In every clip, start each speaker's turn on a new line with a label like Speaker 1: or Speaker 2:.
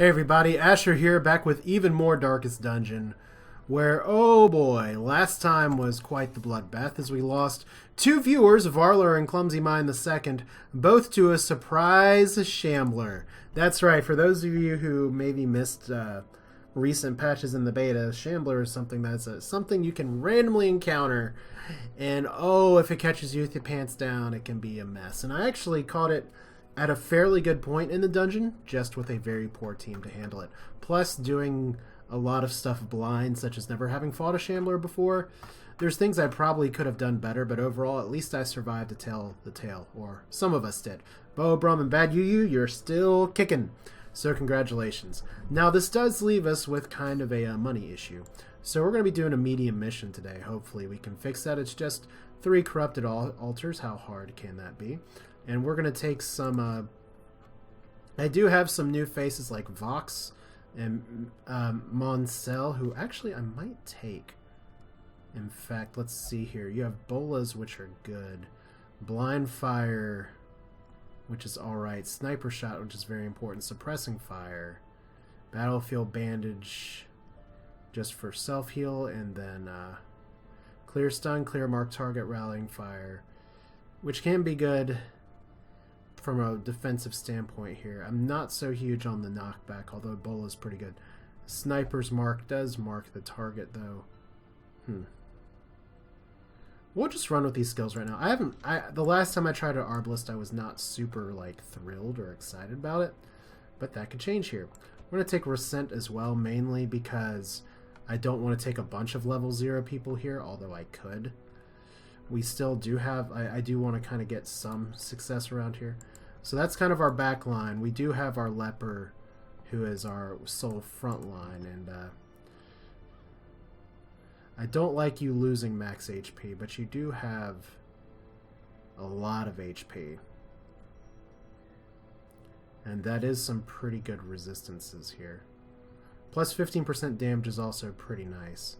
Speaker 1: Hey everybody, Asher here, back with even more Darkest Dungeon, where, oh boy, last time was quite the bloodbath as we lost two viewers, Varler and Clumsy Mind II, both to a surprise Shambler. That's right, for those of you who maybe missed recent patches in the beta, Shambler is something that's something you can randomly encounter, and oh, if it catches you with your pants down, it can be a mess. And I actually caught it at a fairly good point in the dungeon, just with a very poor team to handle it. Plus, doing a lot of stuff blind, such as never having fought a Shambler before. There's things I probably could have done better, but overall, at least I survived to tell the tale, or some of us did. Bo, Brum, and Bad Yu, you're still kicking, so congratulations. Now, this does leave us with kind of a money issue. So we're going to be doing a medium mission today. Hopefully we can fix that. It's just 3 corrupted altars. How hard can that be? And we're going to take some, I do have some new faces like Vox and Moncel, who actually I might take. In fact, let's see here. You have Bolas, which are good. Blind Fire, which is alright. Sniper Shot, which is very important. Suppressing Fire. Battlefield Bandage, just for self-heal. And then Clear Stun, Clear Mark Target, Rallying Fire, which can be good from a defensive standpoint here. I'm not so huge on the knockback, although Ebola is pretty good. Sniper's Mark does mark the target, though. We'll just run with these skills right now. The last time I tried an Arbalist, I was not super, thrilled or excited about it, but that could change here. We're going to take Resent as well, mainly because I don't want to take a bunch of level 0 people here, although I could. We still do have, I do want to kind of get some success around here. So that's kind of our back line. We do have our Leper, who is our sole front line, and I don't like you losing max HP, but you do have a lot of HP. And that is some pretty good resistances here. Plus 15% damage is also pretty nice.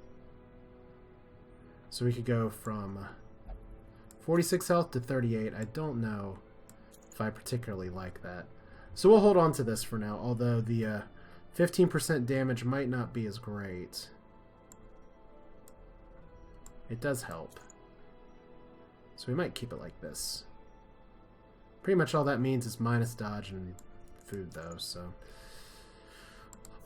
Speaker 1: So we could go from 46 health to 38. I don't know if I particularly like that. So we'll hold on to this for now, although the 15% damage might not be as great. It does help. So we might keep it like this. Pretty much all that means is minus dodge and food, though, so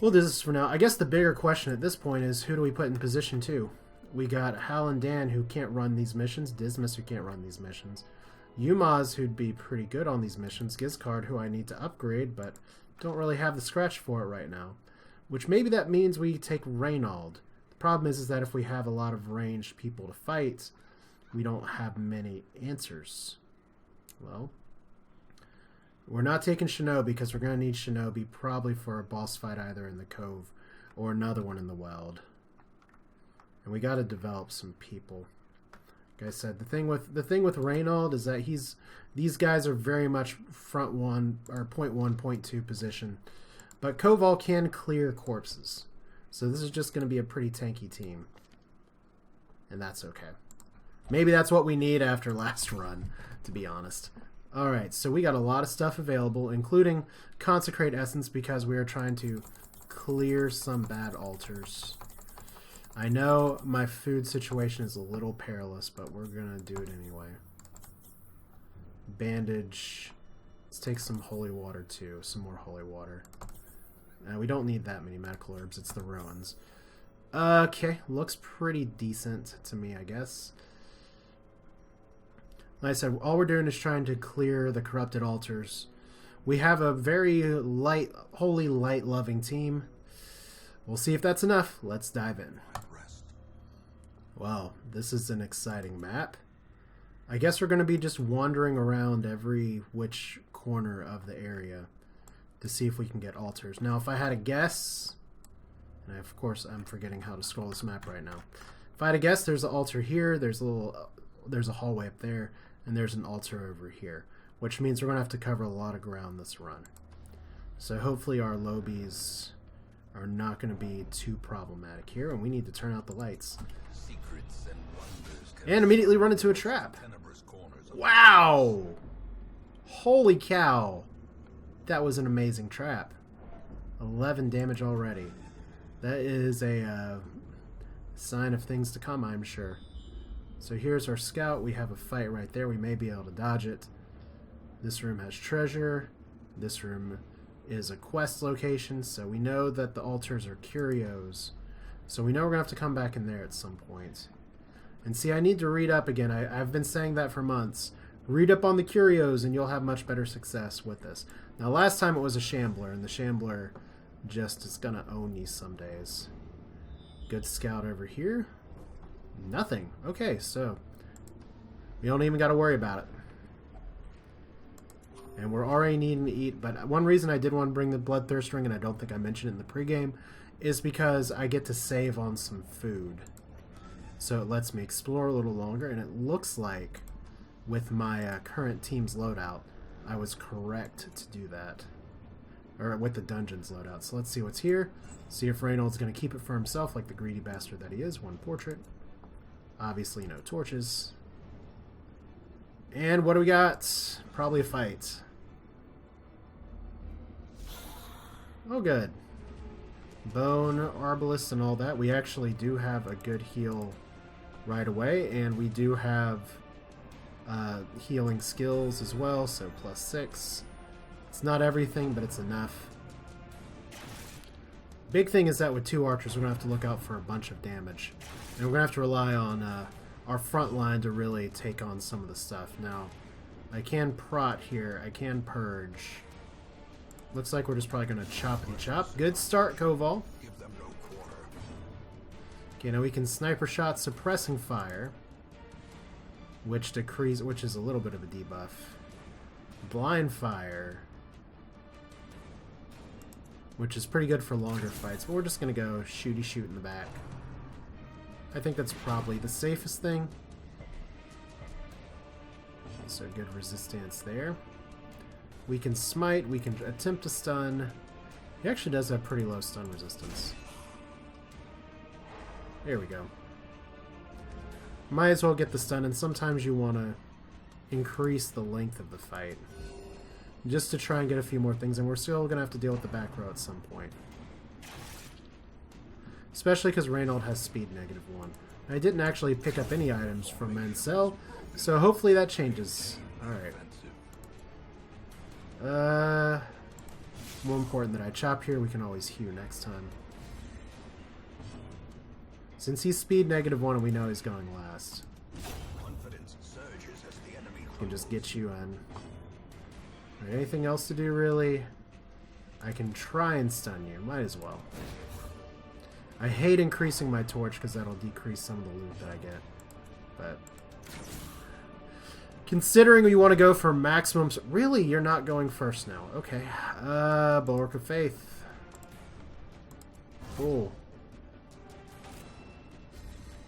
Speaker 1: we'll do this for now. I guess the bigger question at this point is, who do we put in position 2? We got Hal and Dan, who can't run these missions. Dismas, who can't run these missions. Yumaz, who'd be pretty good on these missions. Gizcard, who I need to upgrade, but don't really have the scratch for it right now. Which maybe that means we take Reynald. The problem is that if we have a lot of ranged people to fight, we don't have many answers. Well, we're not taking Shinobi because we're going to need Shinobi probably for a boss fight either in the Cove or another one in the Weld. And we got to develop some people. Like I said, the thing with Reynald is that these guys are very much front 1 or point 1, point 2 position. But Koval can clear corpses. So this is just going to be a pretty tanky team. And that's okay. Maybe that's what we need after last run, to be honest. Alright, so we got a lot of stuff available, including Consecrate Essence, because we are trying to clear some bad altars. I know my food situation is a little perilous, but we're going to do it anyway. Bandage. Let's take some holy water, too. Some more holy water. We don't need that many medical herbs. It's the ruins. Okay, looks pretty decent to me, I guess. Like I said, all we're doing is trying to clear the corrupted altars. We have a very light, holy light-loving team. We'll see if that's enough. Let's dive in. Wow, this is an exciting map. I guess we're going to be just wandering around every which corner of the area to see if we can get altars. Now, if I had a guess, and of course I'm forgetting how to scroll this map right now. If I had a guess, there's an altar here, there's a hallway up there, and there's an altar over here, which means we're going to have to cover a lot of ground this run. So hopefully our lobies are not going to be too problematic here, and we need to turn out the lights. And immediately run into a trap. Wow! Holy cow! That was an amazing trap. 11 damage already. That is a sign of things to come, I'm sure. So here's our scout. We have a fight right there. We may be able to dodge it. This room has treasure. This room is a quest location, so we know that the altars are curios. So we know we're going to have to come back in there at some point. And see, I need to read up again. I've been saying that for months. Read up on the curios and you'll have much better success with this. Now, last time it was a shambler, and the shambler just is going to own you some days. Good scout over here. Nothing. Okay, so we don't even got to worry about it. And we're already needing to eat, but one reason I did want to bring the bloodthirst ring, and I don't think I mentioned it in the pregame, is because I get to save on some food. So it lets me explore a little longer, and it looks like with my current team's loadout, I was correct to do that. Or with the dungeon's loadout. So let's see what's here. See if Reynold's going to keep it for himself like the greedy bastard that he is. One portrait. Obviously no torches. And what do we got? Probably a fight. Oh, good. Bone, arbalist, and all that. We actually do have a good heal right away, and we do have healing skills as well, so +6. It's not everything, but it's enough. Big thing is that with 2 archers, we're going to have to look out for a bunch of damage. And we're going to have to rely on our front line to really take on some of the stuff. Now, I can prot here. I can purge. Looks like we're just probably going to choppity chop. Good start, Koval. Okay, now we can sniper shot suppressing fire, which is a little bit of a debuff. Blind fire, which is pretty good for longer fights, but we're just going to go shooty shoot in the back. I think that's probably the safest thing. So good resistance there. We can smite, we can attempt to stun. He actually does have pretty low stun resistance. There we go. Might as well get the stun, and sometimes you want to increase the length of the fight. Just to try and get a few more things, and we're still going to have to deal with the back row at some point. Especially because Reynold has speed -1. I didn't actually pick up any items from Mansell, so hopefully that changes. Alright. More important that I chop here, we can always hew next time. Since he's speed -1 and we know he's going last, we can just get you in. Right, anything else to do really? I can try and stun you, might as well. I hate increasing my torch because that'll decrease some of the loot that I get. But considering you want to go for maximums, really, you're not going first now. Okay. Bulwark of Faith. Cool.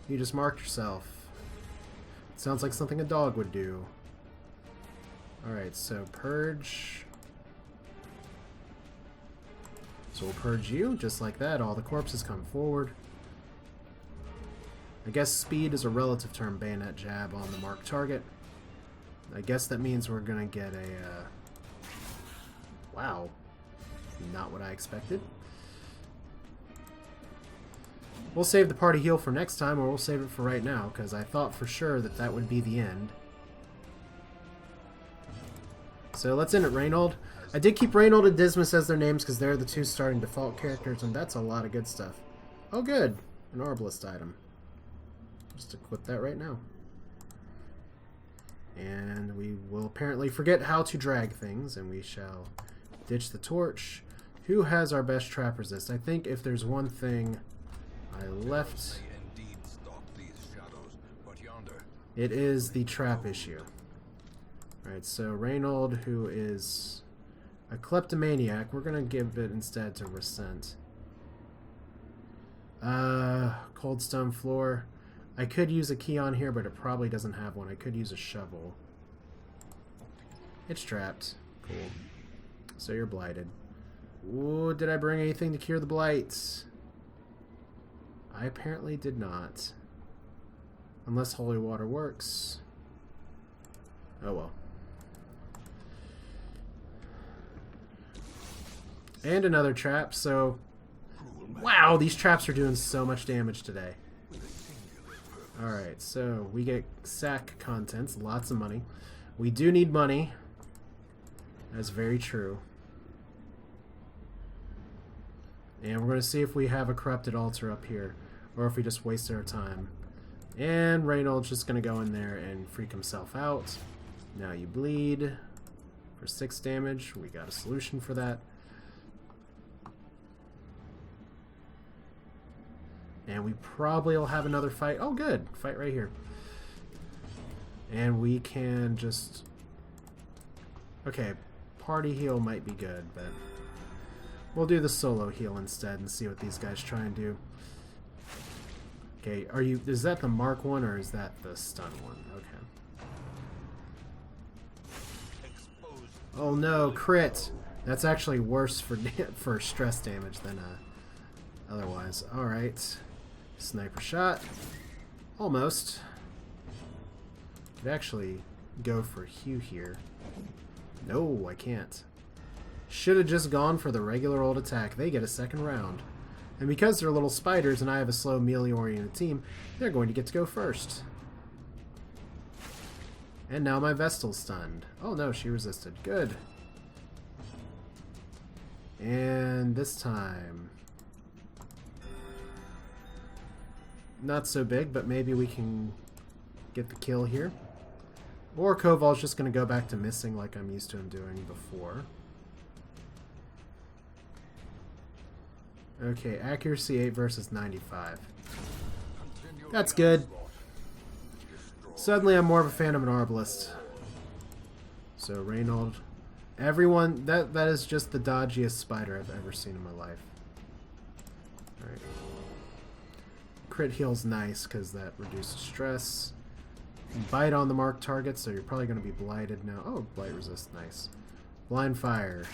Speaker 1: You just marked yourself. Sounds like something a dog would do. Alright, so purge. So we'll purge you, just like that. All the corpses come forward. I guess speed is a relative term, bayonet jab on the marked target. I guess that means we're going to get a... wow. Not what I expected. We'll save the party heal for next time, or we'll save it for right now, because I thought for sure that that would be the end. So let's end it, Reynold. I did keep Reynold and Dismas as their names because they're the 2 starting default characters, and that's a lot of good stuff. Oh, good. An Arbalist item. Just equip that right now. And we will apparently forget how to drag things, and we shall ditch the torch. Who has our best trap resist? I think if there's one thing I left, it is the trap issue. Alright, so Reynold, who is a kleptomaniac, we're going to give it instead to Resent. Cold stone floor. I could use a key on here, but it probably doesn't have one. I could use a shovel. It's trapped. Cool. So you're blighted. Ooh, did I bring anything to cure the blight? I apparently did not. Unless holy water works. Oh well. And another trap, so... Wow, these traps are doing so much damage today. Alright, so we get sack contents, lots of money. We do need money. That's very true. And we're going to see if we have a corrupted altar up here, or if we just wasted our time. And Reynolds just going to go in there and freak himself out. Now you bleed for 6 damage. We got a solution for that. And we probably will have another fight. Oh, good. Fight right here. And we can just... Okay, party heal might be good, but... We'll do the solo heal instead and see what these guys try and do. Okay, is that the mark one or is that the stun one? Okay. Oh no, crit! That's actually worse for stress damage than otherwise. Alright. Sniper shot. Almost. Could actually go for Hugh here. No, I can't. Should have just gone for the regular old attack. They get a second round. And because they're little spiders and I have a slow melee-oriented team, they're going to get to go first. And now my Vestal's stunned. Oh no, she resisted. Good. And this time... Not so big, but maybe we can get the kill here. Or Koval's just going to go back to missing like I'm used to him doing before. Okay, accuracy 8 versus 95. That's good. Suddenly I'm more of a fan of an Arbalist. So Reynold. Everyone, that is just the dodgiest spider I've ever seen in my life. Alright. Crit heal's nice because that reduces stress. Bite on the marked target, so you're probably going to be blighted now. Oh, blight resist, nice. Blind fire.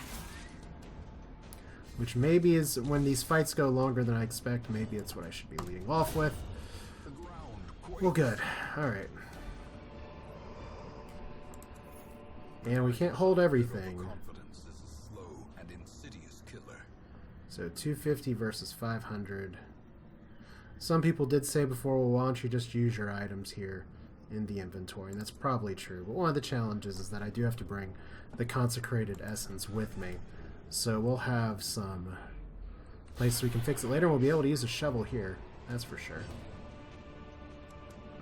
Speaker 1: Which maybe is, when these fights go longer than I expect, maybe it's what I should be leading off with. Well, good. Alright. And we can't hold everything. So 250 versus 500. Some people did say before, well, why don't you just use your items here in the inventory, and that's probably true. But one of the challenges is that I do have to bring the consecrated essence with me. So we'll have some place we can fix it later, and we'll be able to use a shovel here. That's for sure.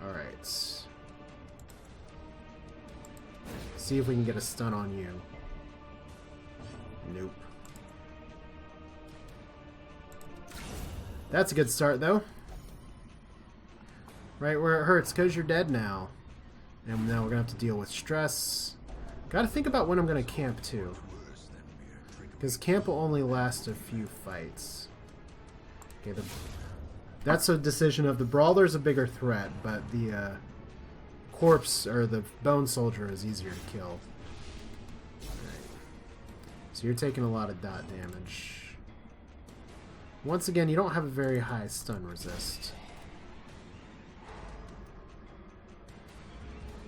Speaker 1: Alright. See if we can get a stun on you. Nope. That's a good start, though. Right where it hurts, because you're dead now. And now we're going to have to deal with stress. Got to think about when I'm going to camp, too. Because camp will only last a few fights. Okay, that's a decision of the Brawler's a bigger threat, but the corpse, or the Bone Soldier, is easier to kill. Right. So you're taking a lot of dot damage. Once again, you don't have a very high stun resist.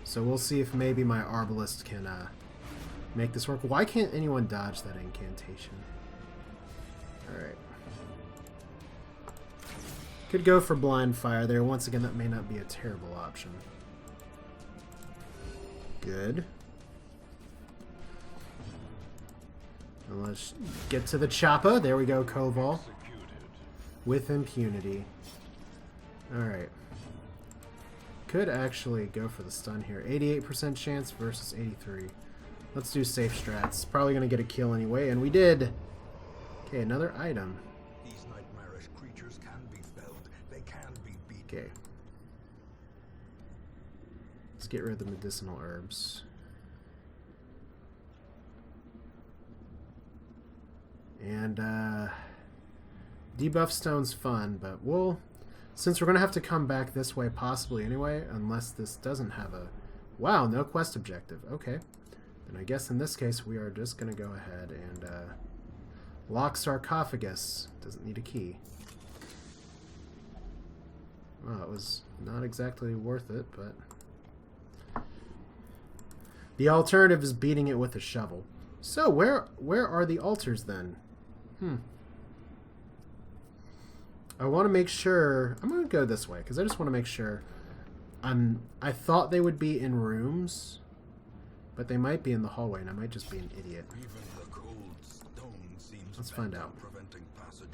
Speaker 1: So we'll see if maybe my Arbalist can make this work. Why can't anyone dodge that incantation? Alright. Could go for blind fire there. Once again, that may not be a terrible option. Good. And let's get to the choppa. There we go, Koval. With impunity. Alright. Could actually go for the stun here. 88% chance versus 83. Let's do safe strats. Probably going to get a kill anyway, and we did. Okay, another item.
Speaker 2: These nightmarish creatures can be felled. They can be beaten.
Speaker 1: Okay. Let's get rid of the medicinal herbs. And debuff stone's fun, but since we're going to have to come back this way possibly anyway, unless this doesn't have a... Wow, no quest objective. Okay. Then I guess in this case we are just going to go ahead and lock sarcophagus. Doesn't need a key. Well, it was not exactly worth it, but... The alternative is beating it with a shovel. So, where are the altars then? I want to make sure... I'm going to go this way, because I just want to make sure... I thought they would be in rooms, but they might be in the hallway, and I might just be an idiot.
Speaker 2: Even the cold stone seems
Speaker 1: Let's find out.
Speaker 2: preventing passage.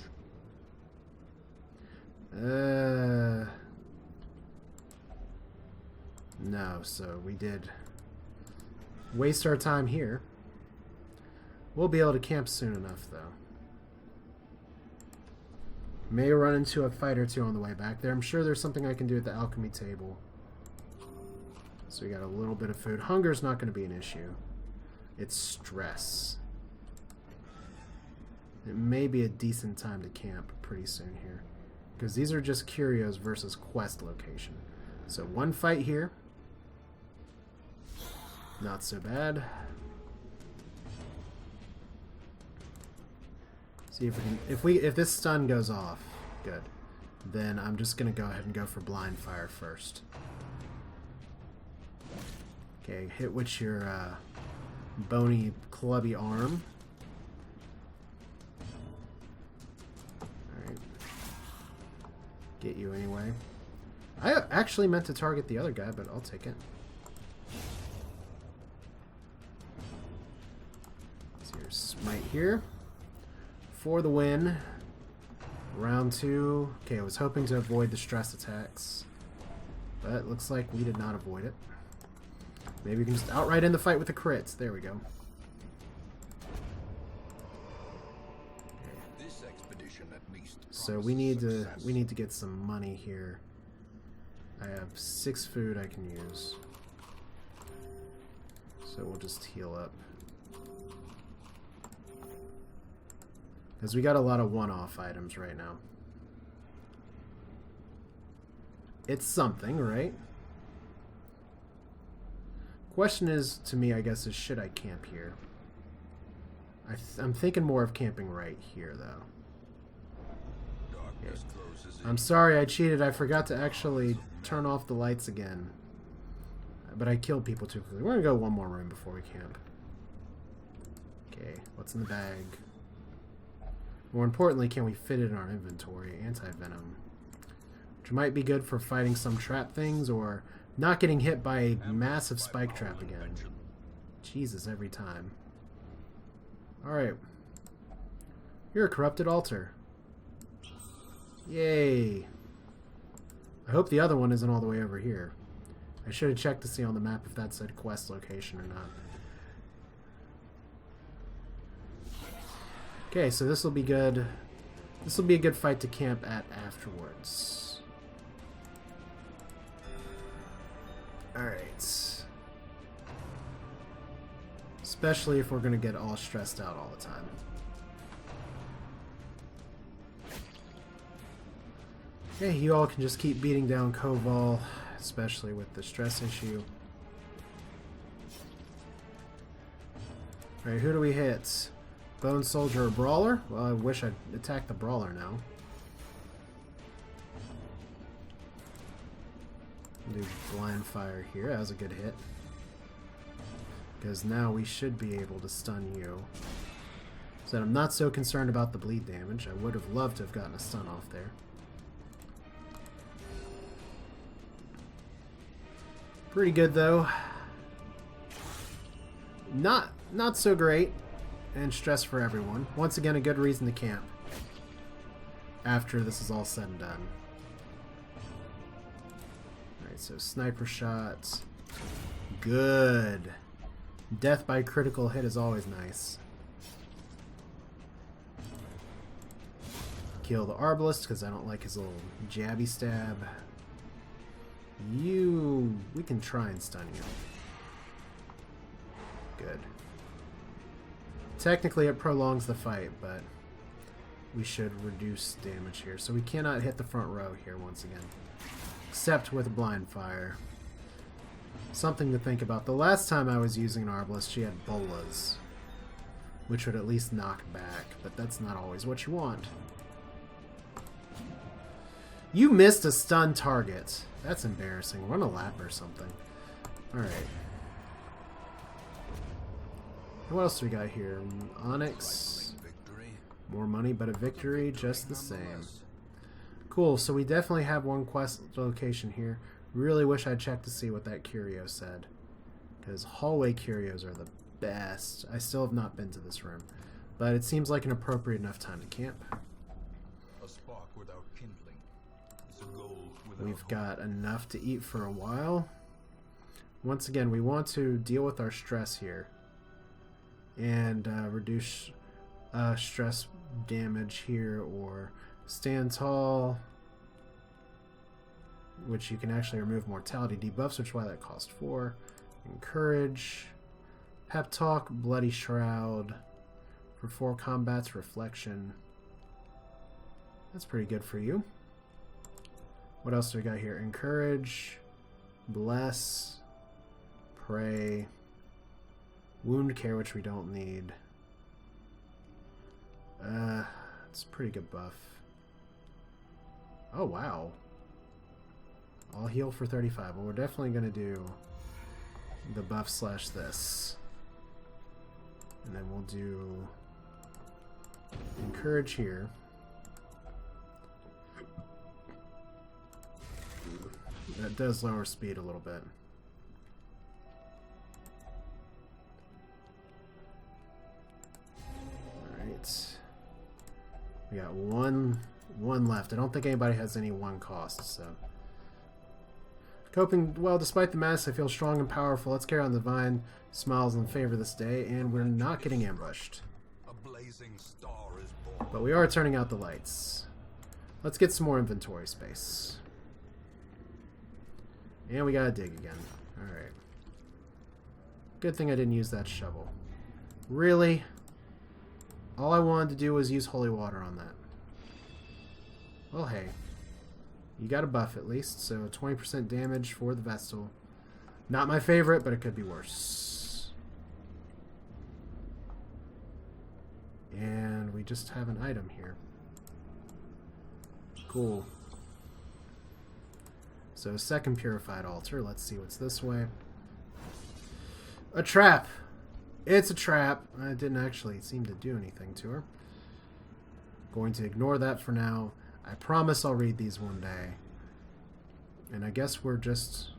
Speaker 1: No, so we did waste our time here. We'll be able to camp soon enough, though. May run into a fight or two on the way back there. I'm sure there's something I can do at the alchemy table. So we got a little bit of food. Hunger's not going to be an issue. It's stress. It may be a decent time to camp pretty soon here. Because these are just curios versus quest location. So one fight here. Not so bad. See if we can, if this stun goes off, good. Then I'm just gonna go ahead and go for blind fire first. Okay, hit with your bony clubby arm. Alright. Get you anyway. I actually meant to target the other guy, but I'll take it. So here's smite here. For the win. Round 2. Okay, I was hoping to avoid the stress attacks. But looks like we did not avoid it. Maybe we can just outright end the fight with the crits. There we go. Okay.
Speaker 2: This expedition at least
Speaker 1: So we need to get some money here. I have 6 food I can use. So we'll just heal up. Because we got a lot of one-off items right now. It's something, right? Question is, to me, I guess, is should I camp here? I'm thinking more of camping right here, though.
Speaker 2: darkness closes in.
Speaker 1: I'm sorry I cheated. I forgot to actually turn off the lights again. But I killed people too quickly. We're going to go one more room before we camp. Okay, what's in the bag? More importantly, can we fit it in our inventory? Anti-venom. Which might be good for fighting some trap things or not getting hit by a massive spike trap again. Jesus, every time. Alright. You're a corrupted altar. Yay. I hope the other one isn't all the way over here. I should have checked to see on the map if that said quest location or not. Okay, so this will be good. This will be a good fight to camp at afterwards. Alright. Especially if we're going to get all stressed out all the time. Okay, you all can just keep beating down Koval, especially with the stress issue. Alright, who do we hit? Bone Soldier or Brawler? Well, I wish I'd attacked the Brawler now. Do blind fire here. That was a good hit. Because now we should be able to stun you. So I'm not so concerned about the bleed damage. I would have loved to have gotten a stun off there. Pretty good though. Not so great. And stress for everyone. Once again, a good reason to camp. After this is all said and done. Alright, so sniper shots. Good. Death by critical hit is always nice. Kill the Arbalist because I don't like his little jabby stab. We can try and stun you. Good. Technically it prolongs the fight, but we should reduce damage here. So we cannot hit the front row here once again. Except with blind fire. Something to think about. The last time I was using an Arbalist, she had bolas, which would at least knock back, but that's not always what you want. You missed a stun target. That's embarrassing. Run a lap or something. Alright. What else do we got here? Onyx.
Speaker 2: Victory.
Speaker 1: More money, but a victory just the same. Cool, so we definitely have one quest location here. Really wish I checked to see what that curio said. Because hallway curios are the best. I still have not been to this room. But it seems like an appropriate enough time to camp.
Speaker 2: A spark without kindling is a goal without
Speaker 1: We've
Speaker 2: hope.
Speaker 1: got enough to eat for a while. Once again, we want to deal with our stress here. And reduce stress damage here, or stand tall, which you can actually remove mortality debuffs, which is why that cost 4. Encourage. Pep talk, bloody shroud. For 4 combats, reflection. That's pretty good for you. What else do we got here? Encourage, bless, pray, wound care, which we don't need. It's a pretty good buff. Oh, wow. I'll heal for 35. Well, we're definitely going to do the buff slash this. And then we'll do encourage here. That does lower speed a little bit. Alright. We got one left. I don't think anybody has any 1 cost, so. Coping well despite the mess, I feel strong and powerful. Let's carry on the divine smiles in favor this day, and we're not getting ambushed.
Speaker 2: A blazing star is born.
Speaker 1: But we are turning out the lights. Let's get some more inventory space. And we gotta dig again. Alright. Good thing I didn't use that shovel. Really? All I wanted to do was use holy water on that. Well, hey. You got a buff at least, so 20% damage for the Vestal. Not my favorite, but it could be worse. And we just have an item here. Cool. So, second purified altar. Let's see what's this way. A trap! It's a trap. I didn't actually seem to do anything to her. Going to ignore that for now. I promise I'll read these one day. And I guess we're just...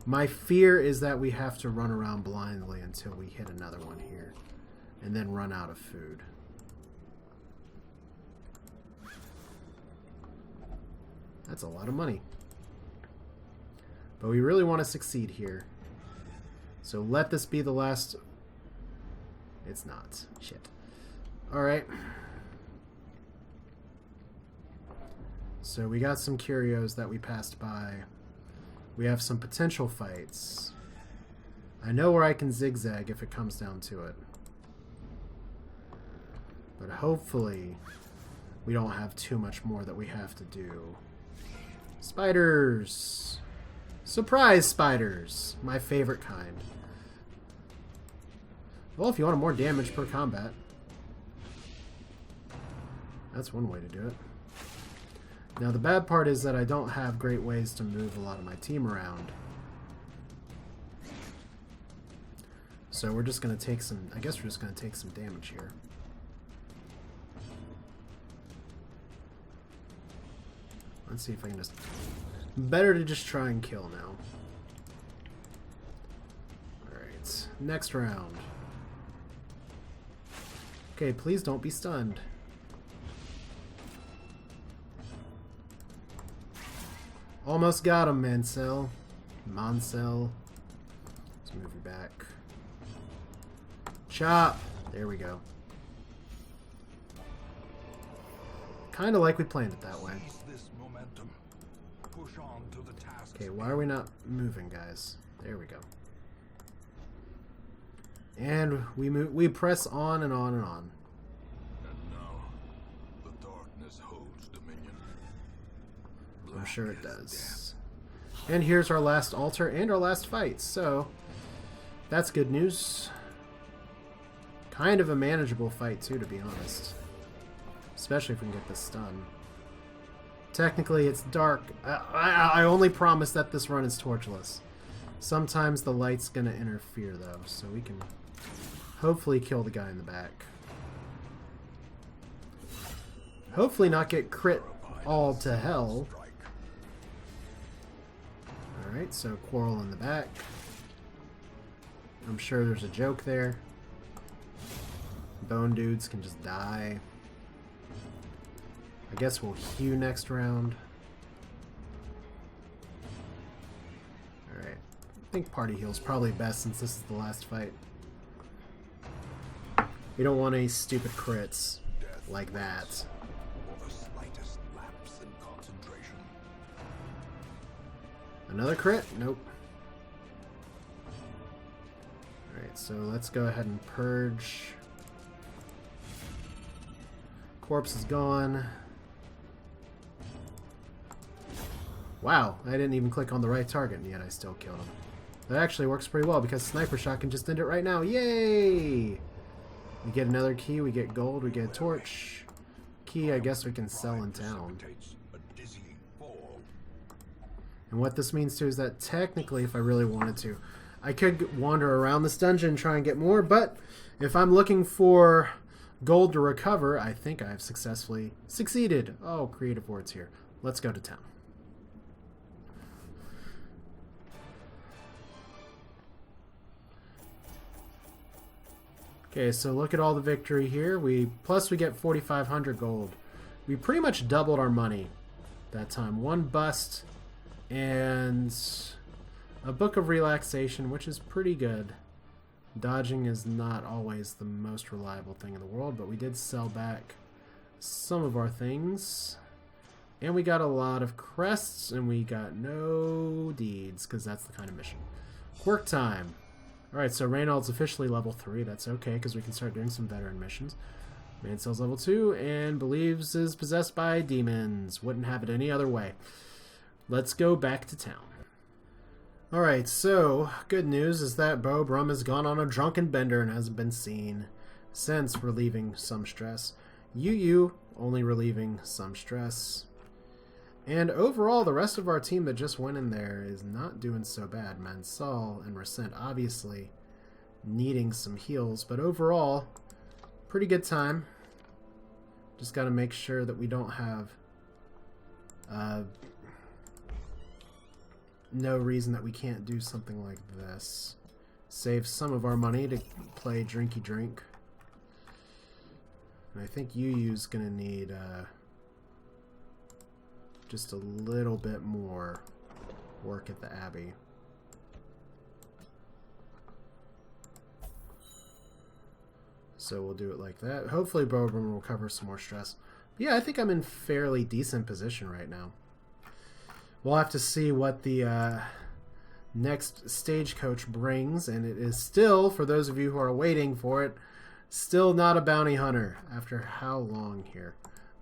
Speaker 1: My fear is that we have to run around blindly until we hit another one here. And then run out of food. That's a lot of money. But we really want to succeed here. So let this be the last... It's not. Shit. Alright. So we got some curios that we passed by. We have some potential fights. I know where I can zigzag if it comes down to it. But hopefully we don't have too much more that we have to do. Spiders! Surprise spiders! My favorite kind. Well, if you want more damage per combat. That's one way to do it. Now the bad part is that I don't have great ways to move a lot of my team around. So we're just going to take some... I guess we're just going to take some damage here. Let's see if I can just... Better to just try and kill now. Alright, next round. Okay, please don't be stunned. Almost got him, Mansell. Mansell. Let's move you back. Chop! There we go. Kind of like we planned it that way.
Speaker 2: Seize this momentum. Push on to the task.
Speaker 1: Okay, why are we not moving, guys? There we go. And we press on and on and on.
Speaker 2: And now, the darkness holds dominion.
Speaker 1: I'm sure it
Speaker 2: Black is
Speaker 1: does. And here's our last altar and our last fight, so that's good news. Kind of a manageable fight too, to be honest. Especially if we can get this stun. Technically, it's dark. I only promise that this run is torchless. Sometimes the light's gonna interfere though, so we can hopefully kill the guy in the back. hopefully not get crit all to hell. Alright, so Quarrel in the back. I'm sure there's a joke there. Bone dudes can just die. I guess we'll hew next round. Alright. I think party heal's probably best since this is the last fight. We don't want any stupid crits like that. Another crit? Nope. Alright, so let's go ahead and purge. Corpse is gone. Wow, I didn't even click on the right target, and yet I still killed him. That actually works pretty well because Sniper Shot can just end it right now. Yay! We get another key, we get gold, we get a torch. Key, I guess we can sell in town. And what this means too is that technically, if I really wanted to, I could wander around this dungeon and try and get more, but if I'm looking for gold to recover, I think I've successfully succeeded. Oh, creative words here. Let's go to town. Okay, so look at all the victory here. Plus we get 4,500 gold. We pretty much doubled our money that time. One bust and a Book of Relaxation, which is pretty good. Dodging is not always the most reliable thing in the world, but we did sell back some of our things. And we got a lot of crests, and we got no deeds, because that's the kind of mission. Quirk time. Alright, so Reynald's officially level 3. That's okay, because we can start doing some veteran missions. Mansell's level 2, and believes is possessed by demons. Wouldn't have it any other way. Let's go back to town. Alright, so, good news is that Bo Brum has gone on a drunken bender and hasn't been seen since, relieving some stress. Yu only relieving some stress. And overall, the rest of our team that just went in there is not doing so bad. Mansell and Resent obviously needing some heals, but overall, pretty good time. Just got to make sure that we don't have no reason that we can't do something like this. Save some of our money to play Drinky Drink. And I think Yu's going to need just a little bit more work at the Abbey. So we'll do it like that. Hopefully Bobrum will cover some more stress. But yeah, I think I'm in fairly decent position right now. We'll have to see what the next stagecoach brings, and it is still, for those of you who are waiting for it, still not a bounty hunter after how long here.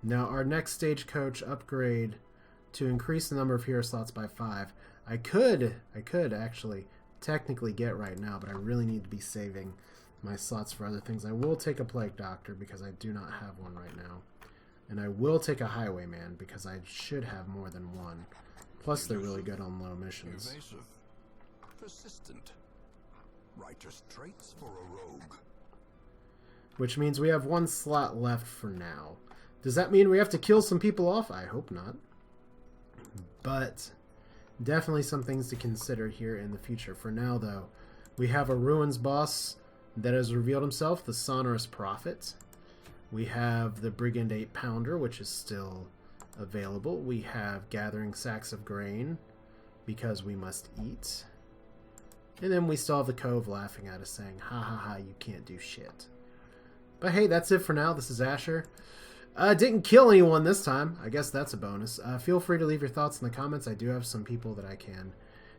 Speaker 1: Now our next stagecoach upgrade to increase the number of hero slots by 5. I could actually technically get right now, but I really need to be saving my slots for other things. I will take a Plague Doctor because I do not have one right now. And I will take a Highwayman because I should have more than one. Plus they're really good on low missions.
Speaker 2: Evasive, persistent, righteous traits for a rogue.
Speaker 1: Which means we have one slot left for now. Does that mean we have to kill some people off? I hope not. But definitely some things to consider here in the future. For now, though, we have a Ruins boss that has revealed himself, the Sonorous Prophet. We have the Brigand 8-pounder, which is still available. We have Gathering Sacks of Grain, because we must eat. And then we still have the Cove laughing at us, saying, ha ha ha, you can't do shit. But hey, that's it for now. This is Asher. Didn't kill anyone this time. I guess that's a bonus. Feel free to leave your thoughts in the comments. I do have some people that I can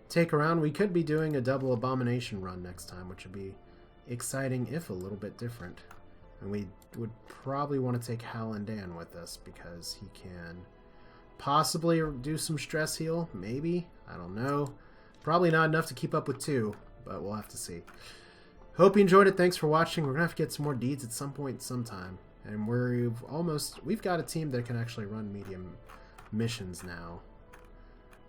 Speaker 1: take around. We could be doing a double Abomination run next time, which would be exciting, if a little bit different. And we would probably want to take Hal and Dan with us, because he can possibly do some stress heal. Maybe. I don't know. Probably not enough to keep up with 2, but we'll have to see. Hope you enjoyed it. Thanks for watching. We're going to have to get some more deeds at some point sometime. And we've got a team that can actually run medium missions now.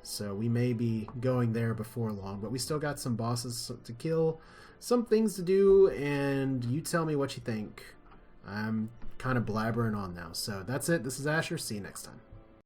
Speaker 1: So we may be going there before long, but we still got some bosses to kill, some things to do, and you tell me what you think. I'm kind of blabbering on now. So that's it. This is Asher. See you next time.